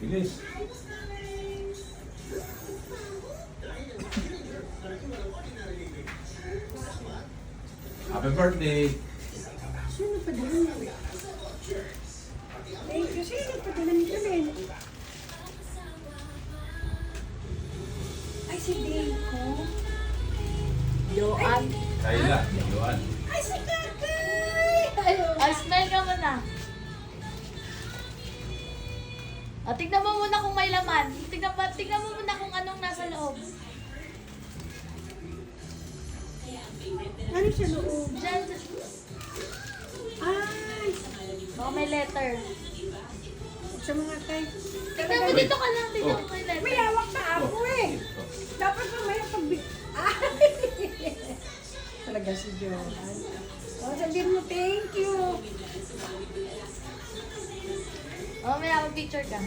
Bilis. Happy birthday. Sino pa din? Thank you. Sino pa din rin? Ay, si Dayco. Joan. Kayla, Joan. Ay, si Kakay! Ay, smell ka muna. O, tignan mo muna kung may laman. Tignan mo muna kung anong nasa loob. Ano siya loob? Diyan. Ay! Baka may letter. Sa mga kay... Tignan mo dito ka lang. Tignan mo may May letter. hawak na ako eh. Dapat mamaya pag... Ay! Talaga si Johan. O, sabihin mo thank you. O, may picture ka.